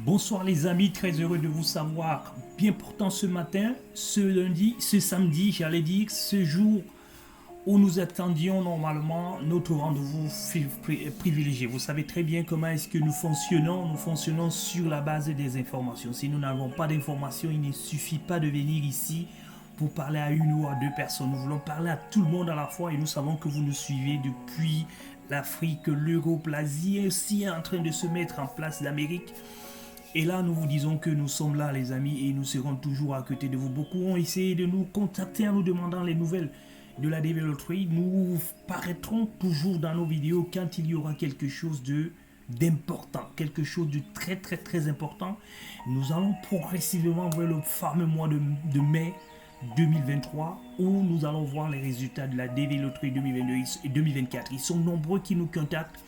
Bonsoir les amis, très heureux de vous savoir bien portant ce matin, ce samedi, j'allais dire, ce jour où nous attendions normalement notre rendez-vous privilégié. Vous savez très bien comment est-ce que nous fonctionnons sur la base des informations. Si nous n'avons pas d'informations, il ne suffit pas de venir ici pour parler à une ou à deux personnes. Nous voulons parler à tout le monde à la fois et nous savons que vous nous suivez depuis l'Afrique, l'Europe, l'Asie aussi est en train de se mettre en place, l'Amérique. Et là, nous vous disons que nous sommes là, les amis, et nous serons toujours à côté de vous. Beaucoup ont essayé de nous contacter en nous demandant les nouvelles de la DV Lottery. Nous paraîtrons toujours dans nos vidéos quand il y aura quelque chose d'important, quelque chose de très très très important. Nous allons progressivement vers le fameux mois de mai 2023 où nous allons voir les résultats de la DV Lottery 2022 et 2024. Ils sont nombreux qui nous contactent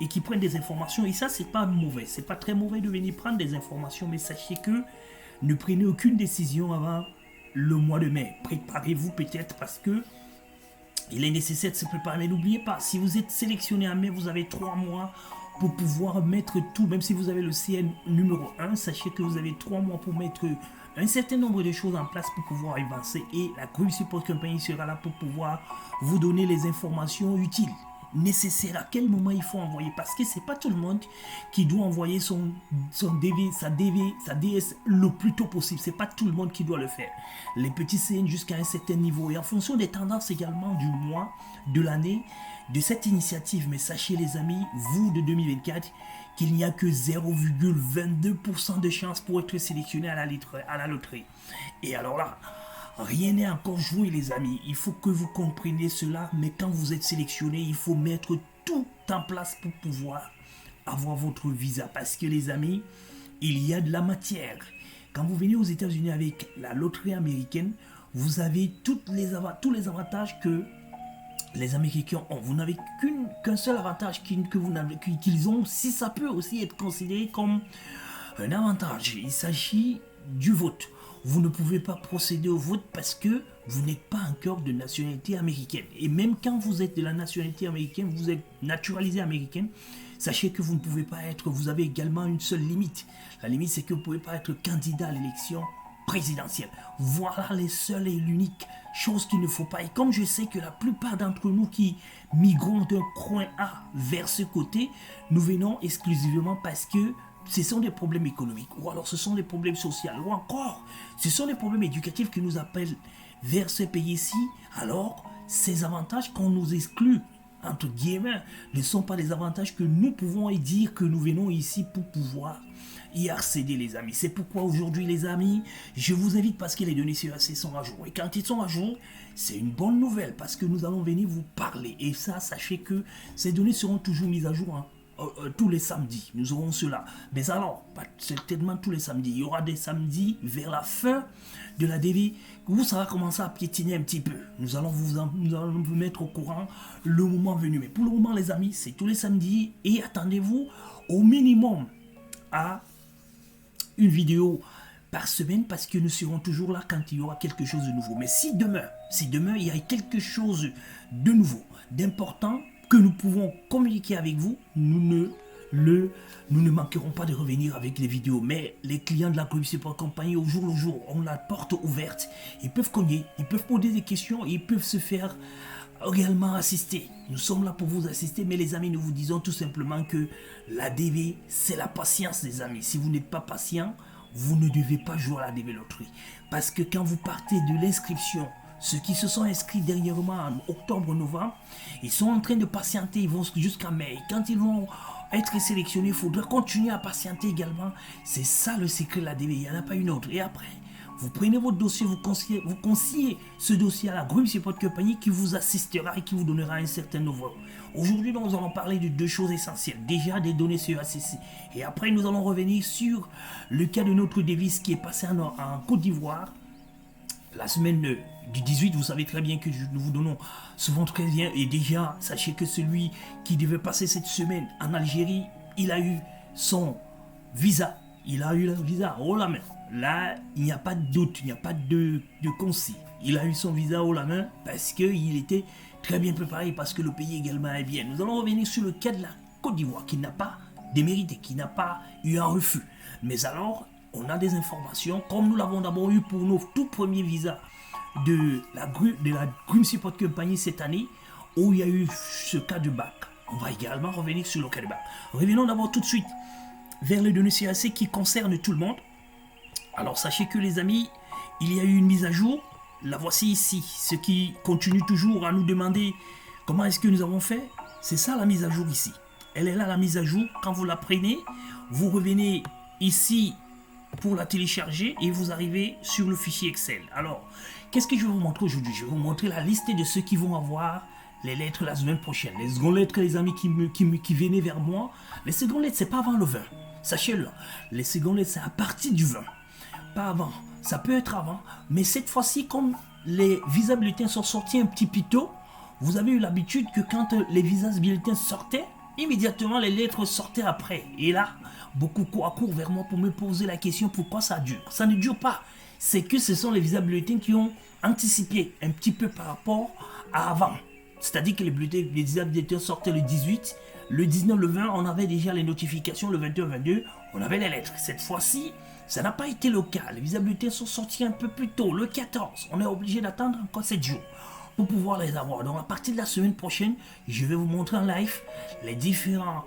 et qui prennent des informations, et ça c'est pas mauvais, c'est pas très mauvais de venir prendre des informations, mais sachez que ne prenez aucune décision avant le mois de mai. Préparez-vous peut-être parce que il est nécessaire de se préparer, mais n'oubliez pas, si vous êtes sélectionné en mai, vous avez 3 mois pour pouvoir mettre tout, même si vous avez le CN numéro 1, sachez que vous avez 3 mois pour mettre un certain nombre de choses en place pour pouvoir avancer, et la Group Support Company sera là pour pouvoir vous donner les informations utiles, nécessaire, à quel moment il faut envoyer, parce que c'est pas tout le monde qui doit envoyer son DV, sa DS le plus tôt possible. C'est pas tout le monde qui doit le faire. Les petits CN jusqu'à un certain niveau, et en fonction des tendances également du mois, de l'année, de cette initiative. Mais sachez les amis, vous de 2024, qu'il n'y a que 0,22% de chance pour être sélectionné à la loterie. Et alors là, rien n'est encore joué les amis, il faut que vous compreniez cela, mais quand vous êtes sélectionné, il faut mettre tout en place pour pouvoir avoir votre visa, parce que les amis, il y a de la matière. Quand vous venez aux États-Unis avec la loterie américaine, vous avez tous les avantages que les Américains ont. Vous n'avez qu'un seul avantage qu'ils ont, si ça peut aussi être considéré comme un avantage, il s'agit du vote. Vous ne pouvez pas procéder au vote parce que vous n'êtes pas encore de nationalité américaine. Et même quand vous êtes de la nationalité américaine, vous êtes naturalisé américain, sachez que vous ne pouvez pas être, vous avez également une seule limite. La limite, c'est que vous ne pouvez pas être candidat à l'élection présidentielle. Voilà les seules et l'unique chose qu'il ne faut pas. Et comme je sais que la plupart d'entre nous qui migrons d'un coin A vers ce côté, nous venons exclusivement parce que ce sont des problèmes économiques, ou alors ce sont des problèmes sociaux, ou encore ce sont des problèmes éducatifs qui nous appellent vers ce pays-ci. Alors ces avantages qu'on nous exclut, entre guillemets, ne sont pas des avantages que nous pouvons y dire que nous venons ici pour pouvoir y accéder les amis. C'est pourquoi aujourd'hui les amis, je vous invite, parce que les données CEAC sont à jour, et quand ils sont à jour, c'est une bonne nouvelle parce que nous allons venir vous parler, et ça sachez que ces données seront toujours mises à jour, tous les samedis, nous aurons cela. Mais alors, pas certainement tous les samedis. Il y aura des samedis vers la fin de la DV où ça va commencer à piétiner un petit peu. Nous allons vous mettre au courant le moment venu. Mais pour le moment, les amis, c'est tous les samedis. Et attendez-vous au minimum à une vidéo par semaine, parce que nous serons toujours là quand il y aura quelque chose de nouveau. Mais si demain il y a quelque chose de nouveau, d'important, que nous pouvons communiquer avec vous, nous ne manquerons pas de revenir avec les vidéos. Mais les clients de la Group Support Company, au jour le jour, ont la porte ouverte. Ils peuvent cogner, ils peuvent poser des questions, ils peuvent se faire réellement assister. Nous sommes là pour vous assister, mais les amis, nous vous disons tout simplement que la DV, c'est la patience, les amis. Si vous n'êtes pas patient, vous ne devez pas jouer à la DV Lottery. Parce que quand vous partez de l'inscription, ceux qui se sont inscrits dernièrement en octobre-novembre, ils sont en train de patienter, ils vont jusqu'à mai. Quand ils vont être sélectionnés, il faudra continuer à patienter également. C'est ça le secret de la DV, il n'y en a pas une autre. Et après, vous prenez votre dossier, vous consignez ce dossier à la Group Support Company qui vous assistera et qui vous donnera un certain nouveau. Aujourd'hui, nous allons parler de deux choses essentielles. Déjà, des données sur ACC. Et après, nous allons revenir sur le cas de notre devise qui est passé en Côte d'Ivoire. La semaine du 18, vous savez très bien que nous vous donnons souvent très bien. Et déjà, sachez que celui qui devait passer cette semaine en Algérie, il a eu son visa. Il a eu le visa haut la main. Là, il n'y a pas de doute, il n'y a pas de concis. Il a eu son visa haut la main parce qu'il était très bien préparé, parce que le pays également est bien. Nous allons revenir sur le cas de la Côte d'Ivoire qui n'a pas démérité, qui n'a pas eu un refus. Mais alors, on a des informations, comme nous l'avons d'abord eu pour nos tout premiers visas de la Green Support Company cette année, où il y a eu ce cas de bac. On va également revenir sur le cas de bac. Revenons d'abord tout de suite vers les données CAC qui concernent tout le monde. Alors sachez que les amis, il y a eu une mise à jour. La voici ici. Ce qui continue toujours à nous demander comment est-ce que nous avons fait. C'est ça la mise à jour ici. Elle est là la mise à jour. Quand vous la prenez, vous revenez ici pour la télécharger et vous arrivez sur le fichier Excel. Alors, qu'est-ce que je vais vous montrer aujourd'hui? Je vais vous montrer la liste de ceux qui vont avoir les lettres la semaine prochaine. Les secondes lettres, les amis qui venaient vers moi. Les secondes lettres, c'est pas avant le 20. Sachez-le. Les secondes lettres, c'est à partir du 20. Pas avant. Ça peut être avant. Mais cette fois-ci, comme les visas bulletins sont sortis un petit peu tôt, vous avez eu l'habitude que quand les visas bulletins sortaient, immédiatement les lettres sortaient après. Et là, beaucoup courent vers moi pour me poser la question pourquoi ça dure. Ça ne dure pas. C'est que ce sont les visas bulletins qui ont anticipé un petit peu par rapport à avant. C'est-à-dire que les visas bulletins sortaient le 18, le 19, le 20, on avait déjà les notifications, le 21, 22, on avait les lettres. Cette fois-ci, ça n'a pas été le cas. Les visas bulletins sont sortis un peu plus tôt, le 14. On est obligé d'attendre encore 7 jours pour pouvoir les avoir. Donc à partir de la semaine prochaine, je vais vous montrer en live les différentes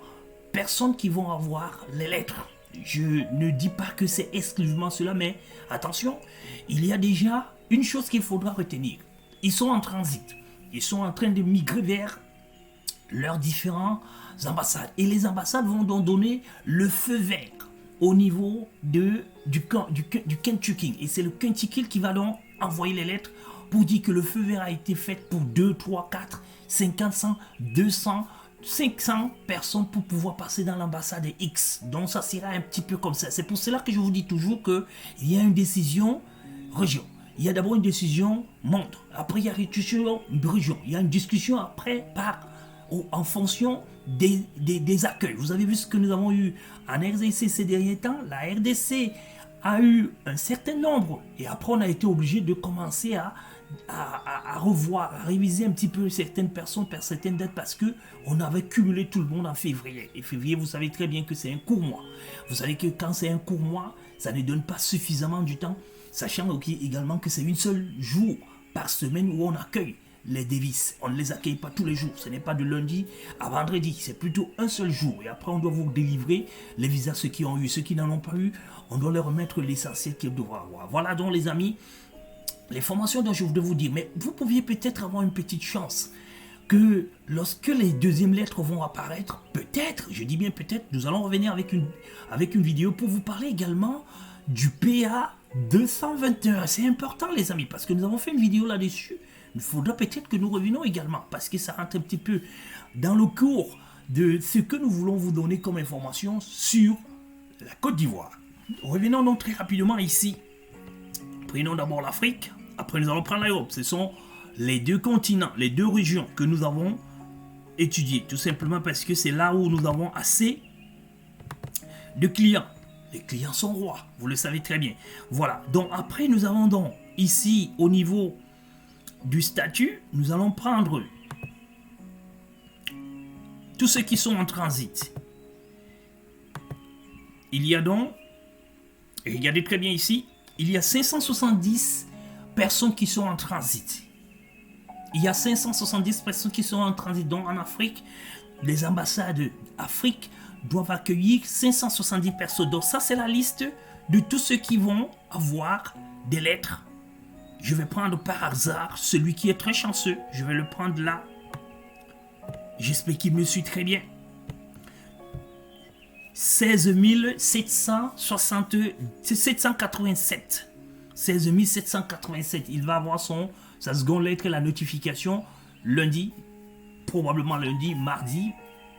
personnes qui vont avoir les lettres. Je ne dis pas que c'est exclusivement cela, mais attention, il y a déjà une chose qu'il faudra retenir. Ils sont en transit. Ils sont en train de migrer vers leurs différentes ambassades. Et les ambassades vont donc donner le feu vert au niveau du Kentucky. Et c'est le Kentucky qui va donc envoyer les lettres pour dire que le feu vert a été fait pour 2, 3, 4, 50, 100, 200, 500 personnes pour pouvoir passer dans l'ambassade X. Donc ça sera un petit peu comme ça. C'est pour cela que je vous dis toujours qu'il y a une décision région. Il y a d'abord une décision monde. Après, il y a une discussion région. Il y a une discussion après en fonction des accueils. Vous avez vu ce que nous avons eu en RDC ces derniers temps. La RDC a eu un certain nombre. Et après, on a été obligé de commencer à revoir, à réviser un petit peu certaines personnes par certaines dates parce qu'on avait cumulé tout le monde en février. Et février, vous savez très bien que c'est un court mois. Vous savez que quand c'est un court mois, ça ne donne pas suffisamment du temps. Sachant également que c'est une seule jour par semaine où on accueille les Davis. On ne les accueille pas tous les jours. Ce n'est pas de lundi à vendredi. C'est plutôt un seul jour. Et après, on doit vous délivrer les visas, ceux qui ont eu. Ceux qui n'en ont pas eu, on doit leur remettre l'essentiel qu'ils doivent avoir. Voilà donc les amis, les formations dont je voudrais vous dire. Mais vous pouviez peut-être avoir une petite chance que lorsque les deuxièmes lettres vont apparaître, peut-être, je dis bien peut-être, nous allons revenir avec une vidéo pour vous parler également du PA 221. C'est important les amis parce que nous avons fait une vidéo là-dessus. Il faudra peut-être que nous revenions également parce que ça rentre un petit peu dans le cours de ce que nous voulons vous donner comme information sur la Côte d'Ivoire. Revenons donc très rapidement ici. Prenons d'abord l'Afrique, après nous allons prendre l'Europe. Ce sont les deux continents, les deux régions que nous avons étudiées. Tout simplement parce que c'est là où nous avons assez de clients. Les clients sont rois, vous le savez très bien. Voilà, donc après nous avons donc ici au niveau du statut, nous allons prendre tous ceux qui sont en transit. Il y a donc, et regardez très bien ici, il y a 570 personnes qui sont en transit. Il y a 570 personnes qui sont en transit. Donc en Afrique, les ambassades d'Afrique doivent accueillir 570 personnes. Donc ça, c'est la liste de tous ceux qui vont avoir des lettres. Je vais prendre par hasard celui qui est très chanceux. Je vais le prendre là. J'espère qu'il me suit très bien. 16 787. 16 787. Il va avoir sa seconde lettre et la notification lundi, probablement lundi, mardi,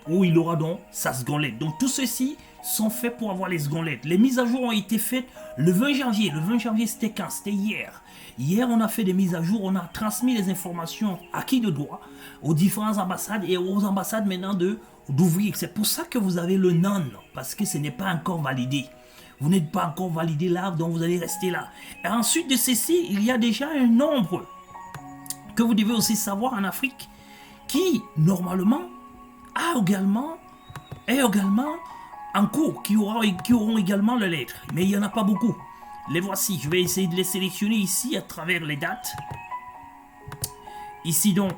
où il aura donc sa seconde lettre. Donc tout ceci sont faits pour avoir les secondes lettres. Les mises à jour ont été faites le 20 janvier. Le 20 janvier, c'était quand? C'était hier. Hier, on a fait des mises à jour. On a transmis les informations à qui de droit aux différentes ambassades et aux ambassades maintenant d'ouvrir. C'est pour ça que vous avez le non, parce que ce n'est pas encore validé. Vous n'êtes pas encore validé là, donc vous allez rester là. Et ensuite de ceci, il y a déjà un nombre que vous devez aussi savoir en Afrique qui, normalement, est également en cours qui auront également les lettres. Mais il n'y en a pas beaucoup. Les voici. Je vais essayer de les sélectionner ici à travers les dates. Ici donc,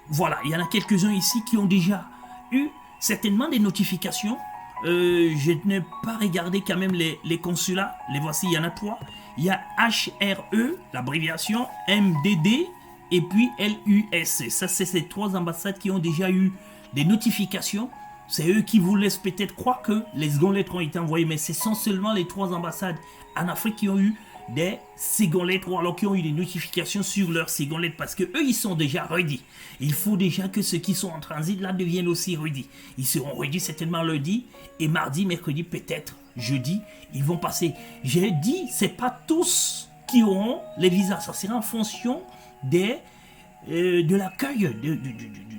voilà, il y en a quelques-uns ici qui ont déjà eu certainement des notifications. Je n'ai pas regardé quand même les consulats. Les voici, il y en a 3. Il y a HRE, l'abréviation, MDD et puis LUS. Ça, c'est ces 3 ambassades qui ont déjà eu des notifications. C'est eux qui vous laissent peut-être croire que les secondes lettres ont été envoyées, mais ce sont seulement les 3 ambassades en Afrique qui ont eu des secondes lettres ou alors qui ont eu des notifications sur leurs secondes lettres parce que eux ils sont déjà ready. Il faut déjà que ceux qui sont en transit là deviennent aussi ready. Ils seront ready certainement lundi et mardi, mercredi, peut-être jeudi. Ils vont passer. J'ai dit, c'est pas tous qui auront les visas. Ça sera en fonction de l'accueil,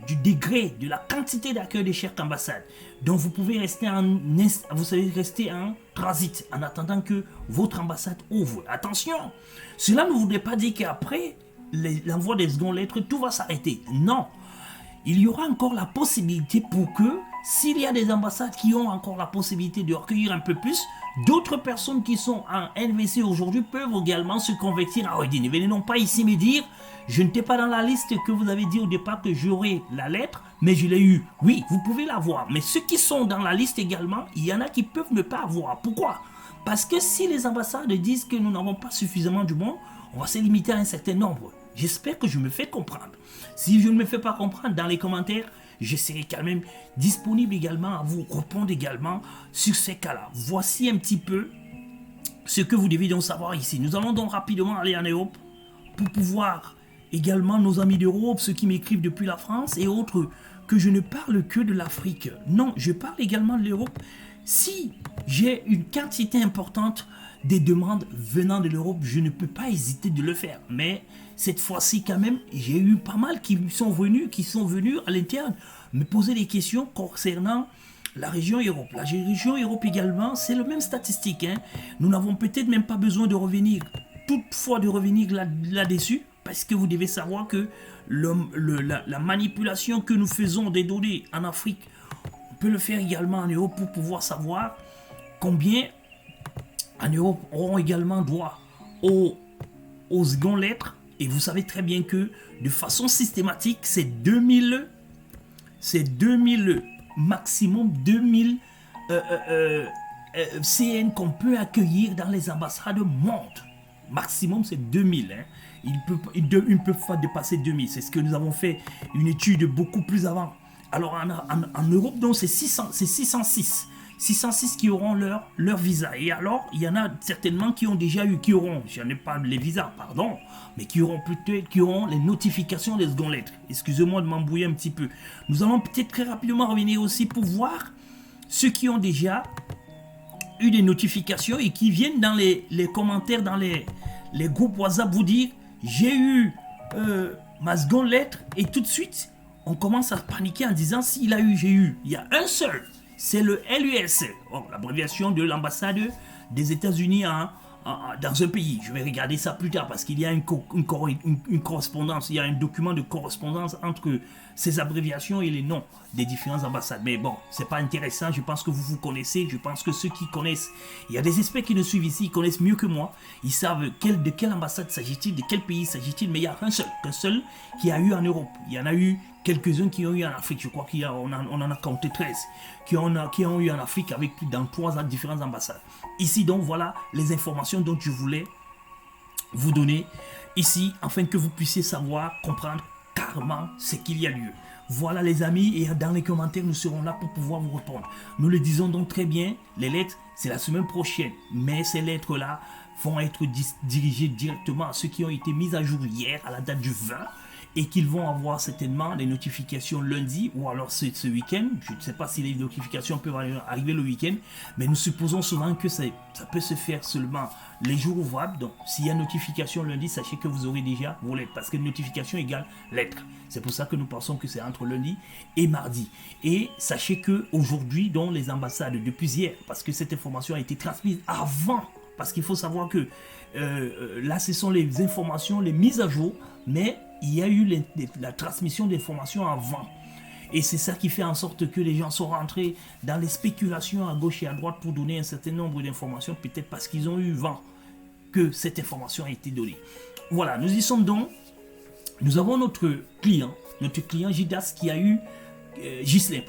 du degré, de la quantité d'accueil de chaque ambassade. Donc vous pouvez rester rester en transit en attendant que votre ambassade ouvre. Attention, cela ne voudrait pas dire qu'après l'envoi des secondes lettres, tout va s'arrêter. Non, il y aura encore la possibilité pour que, s'il y a des ambassades qui ont encore la possibilité de recueillir un peu plus, d'autres personnes qui sont en NVC aujourd'hui peuvent également se convertir en Ready. Ne venez non pas ici me dire, je n'étais pas dans la liste que vous avez dit au départ que j'aurais la lettre, mais je l'ai eu. Oui, vous pouvez l'avoir. Mais ceux qui sont dans la liste également, il y en a qui peuvent ne pas avoir. Pourquoi? Parce que si les ambassades disent que nous n'avons pas suffisamment du monde, on va se limiter à un certain nombre. J'espère que je me fais comprendre. Si je ne me fais pas comprendre dans les commentaires, je serai quand même disponible également à vous répondre également sur ces cas-là. Voici un petit peu ce que vous devez donc savoir ici. Nous allons donc rapidement aller en Europe pour pouvoir également nos amis d'Europe, ceux qui m'écrivent depuis la France et autres, que je ne parle que de l'Afrique. Non, je parle également de l'Europe. Si j'ai une quantité importante des demandes venant de l'Europe, je ne peux pas hésiter de le faire. Mais cette fois-ci quand même, j'ai eu pas mal qui sont venus à l'interne me poser des questions concernant la région Europe. La région Europe également, c'est le même statistique. Nous n'avons peut-être même pas besoin de revenir, toutefois de revenir là-dessus, parce que vous devez savoir que la manipulation que nous faisons des données en Afrique, on peut le faire également en Europe pour pouvoir savoir combien en Europe auront également droit aux secondes lettres. Et vous savez très bien que de façon systématique, c'est 2000 maximum 2000 CN qu'on peut accueillir dans les ambassades monde. Maximum c'est 2000. Ils ne peuvent pas dépasser 2000. C'est ce que nous avons fait une étude beaucoup plus avant. Alors en Europe, donc c'est 606. 606 qui auront leur visa. Et alors, il y en a certainement qui ont déjà eu, j'en ai pas les visas, pardon, mais qui auront les notifications des secondes lettres. Excusez-moi de m'embrouiller un petit peu. Nous allons peut-être très rapidement revenir aussi pour voir ceux qui ont déjà eu des notifications et qui viennent dans les commentaires, dans les groupes WhatsApp vous dire, j'ai eu ma seconde lettre et tout de suite, on commence à paniquer en disant, s'il a eu, j'ai eu. Il y a un seul. C'est le LUS, l'abréviation de l'ambassade des États-Unis dans un pays. Je vais regarder ça plus tard parce qu'il y a une correspondance, il y a un document de correspondance entre ces abréviations et les noms des différentes ambassades. Mais bon, c'est pas intéressant, je pense que vous connaissez, je pense que ceux qui connaissent, il y a des experts qui nous suivent ici, ils connaissent mieux que moi, ils savent de quelle ambassade s'agit-il, de quel pays s'agit-il, mais il y a qu'un seul qui a eu en Europe. Il y en a eu quelques-uns qui ont eu en Afrique, je crois qu'on en a compté 13, qui ont eu en Afrique dans 3 différentes ambassades. Ici donc, voilà les informations dont je voulais vous donner ici, afin que vous puissiez savoir, comprendre carrément ce qu'il y a lieu. Voilà les amis, et dans les commentaires, nous serons là pour pouvoir vous répondre. Nous le disons donc très bien, les lettres, c'est la semaine prochaine, mais ces lettres-là vont être dirigées directement à ceux qui ont été mis à jour hier, à la date du 20, et qu'ils vont avoir certainement des notifications lundi ou alors ce week-end. Je ne sais pas si les notifications peuvent arriver le week-end, mais nous supposons souvent que ça peut se faire seulement les jours ouvrables. Donc, s'il y a notification lundi, sachez que vous aurez déjà vos lettres, parce que notification égale lettre. C'est pour ça que nous pensons que c'est entre lundi et mardi. Et sachez que aujourd'hui, dans les ambassades, depuis hier, parce que cette information a été transmise avant, parce qu'il faut savoir que là, ce sont les informations, les mises à jour, mais il y a eu la transmission d'informations avant. Et c'est ça qui fait en sorte que les gens sont rentrés dans les spéculations à gauche et à droite pour donner un certain nombre d'informations, peut-être parce qu'ils ont eu vent que cette information a été donnée. Voilà, nous y sommes donc. Nous avons notre client Gidas qui a eu, Ghislain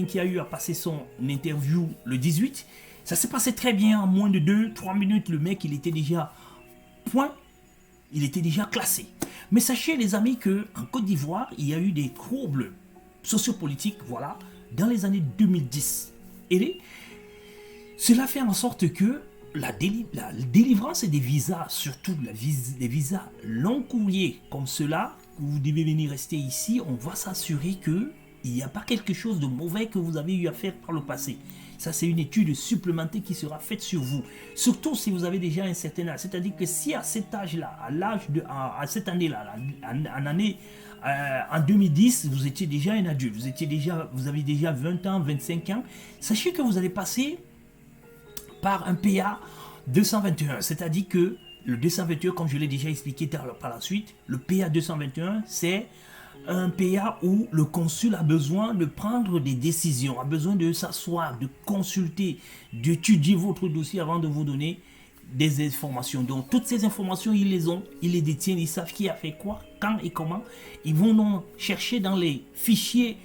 qui a eu à passer son interview le 18. Ça s'est passé très bien, en moins de 2-3 minutes, le mec il était déjà classé. Mais sachez les amis que en Côte d'Ivoire, il y a eu des troubles sociopolitiques, voilà, dans les années 2010. Et cela fait en sorte que la délivrance des visas, surtout des visas long courriers comme cela, vous devez venir rester ici, on va s'assurer que il n'y a pas quelque chose de mauvais que vous avez eu à faire par le passé. Ça, c'est une étude supplémentaire qui sera faite sur vous. Surtout si vous avez déjà un certain âge. C'est-à-dire que si à cet âge-là, à cette année-là, en 2010, vous étiez déjà un adulte, vous avez déjà 20 ans, 25 ans, sachez que vous allez passer par un PA 221. C'est-à-dire que le 221, comme je l'ai déjà expliqué par la suite, le PA 221, c'est un PA où le consul a besoin de prendre des décisions, a besoin de s'asseoir, de consulter, d'étudier votre dossier avant de vous donner des informations. Donc toutes ces informations, ils les ont, ils les détiennent, ils savent qui a fait quoi, quand et comment. Ils vont donc chercher dans les fichiers,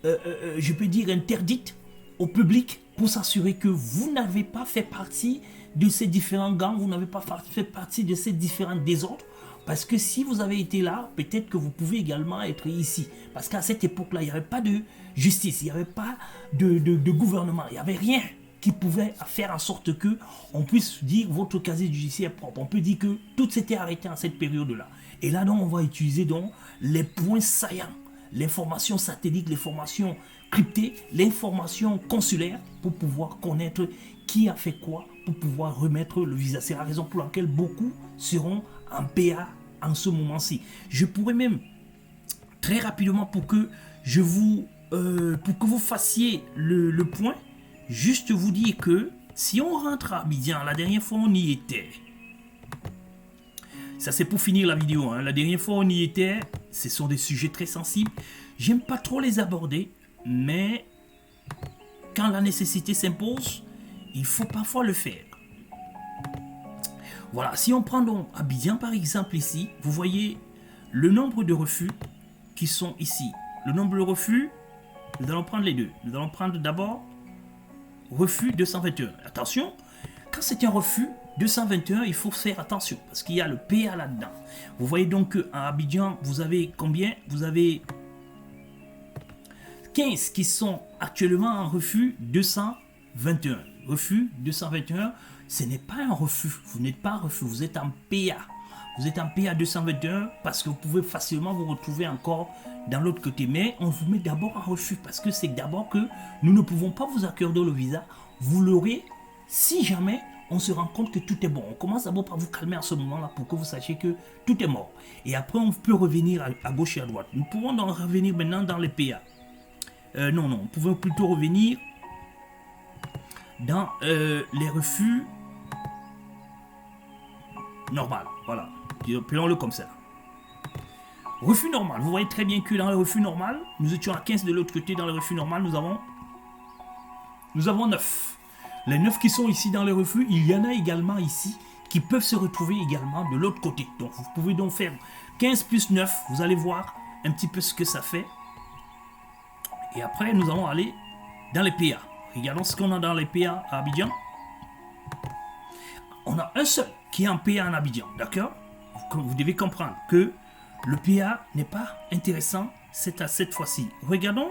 je peux dire interdits au public pour s'assurer que vous n'avez pas fait partie de ces différents gangs, vous n'avez pas fait partie de ces différents désordres. Parce que si vous avez été là, peut-être que vous pouvez également être ici. Parce qu'à cette époque-là, il n'y avait pas de justice, il n'y avait pas de gouvernement, il n'y avait rien qui pouvait faire en sorte que on puisse dire votre casier judiciaire propre. On peut dire que tout s'était arrêté en cette période-là. Et là, donc, on va utiliser donc les points saillants, l'information satellite, l'information cryptée, l'information consulaire pour pouvoir connaître qui a fait quoi, pour pouvoir remettre le visa. C'est la raison pour laquelle beaucoup seront en PA en ce moment-ci. Je pourrais même très rapidement pour que vous fassiez le point, juste vous dire que si on rentre à Abidjan, la dernière fois on y était. Ça c'est pour finir la vidéo, hein. La dernière fois on y était, ce sont des sujets très sensibles. J'aime pas trop les aborder, mais quand la nécessité s'impose, il faut parfois le faire. Voilà, si on prend donc Abidjan par exemple ici, vous voyez le nombre de refus qui sont ici. Le nombre de refus, nous allons prendre les deux. Nous allons prendre d'abord refus 221. Attention, quand c'est un refus 221, il faut faire attention parce qu'il y a le PA là-dedans. Vous voyez donc qu'à Abidjan, vous avez combien? Vous avez 15 qui sont actuellement en refus 221. Refus 221, ce n'est pas un refus. Vous n'êtes pas un refus, vous êtes en PA. Vous êtes en PA 221 parce que vous pouvez facilement vous retrouver encore dans l'autre côté. Mais on vous met d'abord en refus parce que c'est d'abord que nous ne pouvons pas vous accorder le visa. Vous l'aurez si jamais on se rend compte que tout est bon. On commence d'abord par vous calmer à ce moment-là pour que vous sachiez que tout est mort. Et après, on peut revenir à gauche et à droite. Nous pouvons donc revenir maintenant dans les PA. Non, on pouvait plutôt revenir dans les refus normal. Voilà, appelons-le comme ça. Refus normal. Vous voyez très bien que dans le refus normal, nous étions à 15 de l'autre côté. Dans le refus normal, nous avons 9. Les 9 qui sont ici dans les refus, il y en a également ici qui peuvent se retrouver également de l'autre côté. Donc vous pouvez donc faire 15 plus 9. Vous allez voir un petit peu ce que ça fait. Et après, nous allons aller dans les PA. Regardons ce qu'on a dans les PA à Abidjan. On a un seul qui est en PA en Abidjan, d'accord? Vous devez comprendre que le PA n'est pas intéressant cette fois-ci. Regardons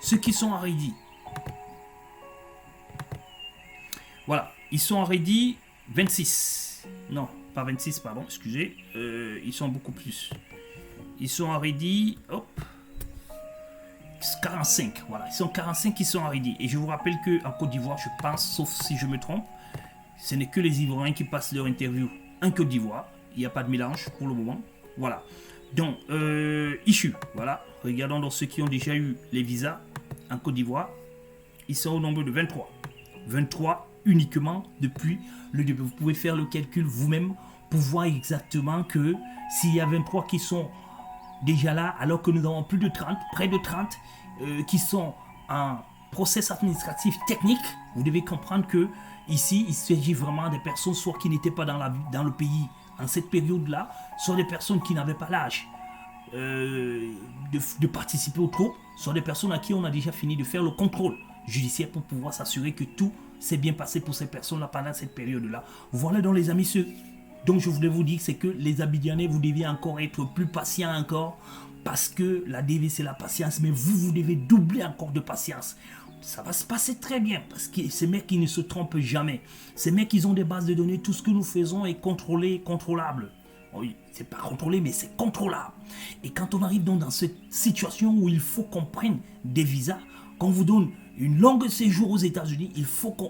ceux qui sont en ready. Voilà, ils sont en ready 26. Non, pas 26, pardon, excusez. Ils sont beaucoup plus. Ils sont en ready, hop, 45. Voilà, ils sont 45 qui sont en ready. Et je vous rappelle qu'en Côte d'Ivoire, je pense, sauf si je me trompe, ce n'est que les Ivoiriens qui passent leur interview en Côte d'Ivoire. Il n'y a pas de mélange pour le moment. Voilà. Donc, issue. Voilà. Regardons dans ceux qui ont déjà eu les visas en Côte d'Ivoire. Ils sont au nombre de 23. 23 uniquement depuis le début. Vous pouvez faire le calcul vous-même pour voir exactement que s'il y a 23 qui sont déjà là, alors que nous avons plus de 30, près de 30, qui sont en process administratif technique, vous devez comprendre que ici, il s'agit vraiment des personnes soit qui n'étaient pas dans le pays en cette période-là, soit des personnes qui n'avaient pas l'âge de participer aux troupes, soit des personnes à qui on a déjà fini de faire le contrôle judiciaire pour pouvoir s'assurer que tout s'est bien passé pour ces personnes-là pendant cette période-là. Voilà donc les amis, ce dont je voulais vous dire, c'est que les Abidjanais, vous deviez encore être plus patients encore, parce que la DV c'est la patience, mais vous devez doubler encore de patience. Ça va se passer très bien, parce que ces mecs qui ne se trompent jamais. Ces mecs, ils ont des bases de données, tout ce que nous faisons est contrôlé, contrôlable. Oui, c'est pas contrôlé, mais c'est contrôlable. Et quand on arrive donc dans cette situation où il faut qu'on prenne des visas, qu'on vous donne une longue séjour aux États-Unis,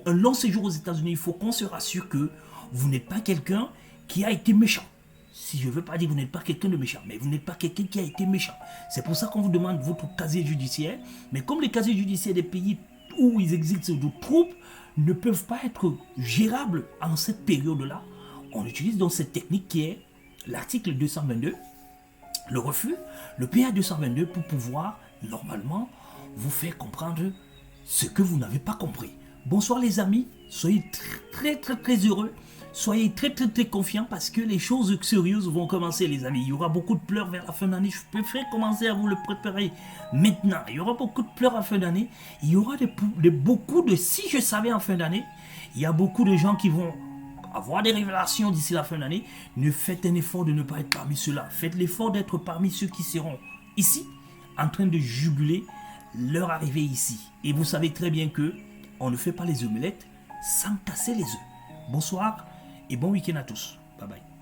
un long séjour aux États-Unis, il faut qu'on se rassure que vous n'êtes pas quelqu'un qui a été méchant. Si je ne veux pas dire que vous n'êtes pas quelqu'un de méchant, mais vous n'êtes pas quelqu'un qui a été méchant. C'est pour ça qu'on vous demande votre casier judiciaire. Mais comme les casiers judiciaires des pays où ils existent de troupes ne peuvent pas être gérables en cette période-là, on utilise donc cette technique qui est l'article 222, le refus, le PA 222 pour pouvoir normalement vous faire comprendre ce que vous n'avez pas compris. Bonsoir les amis, soyez très heureux. Soyez très confiants parce que les choses sérieuses vont commencer les amis. Il y aura beaucoup de pleurs vers la fin d'année. Je préfère commencer à vous le préparer maintenant. Il y aura beaucoup de pleurs à la fin d'année. Il y aura beaucoup de si je savais en fin d'année. Il y a beaucoup de gens qui vont avoir des révélations d'ici la fin d'année. Ne faites un effort de ne pas être parmi ceux-là. Faites l'effort d'être parmi ceux qui seront ici en train de jubiler leur arrivée ici. Et vous savez très bien que on ne fait pas les omelettes sans casser les œufs. Bonsoir et bon week-end à tous. Bye bye.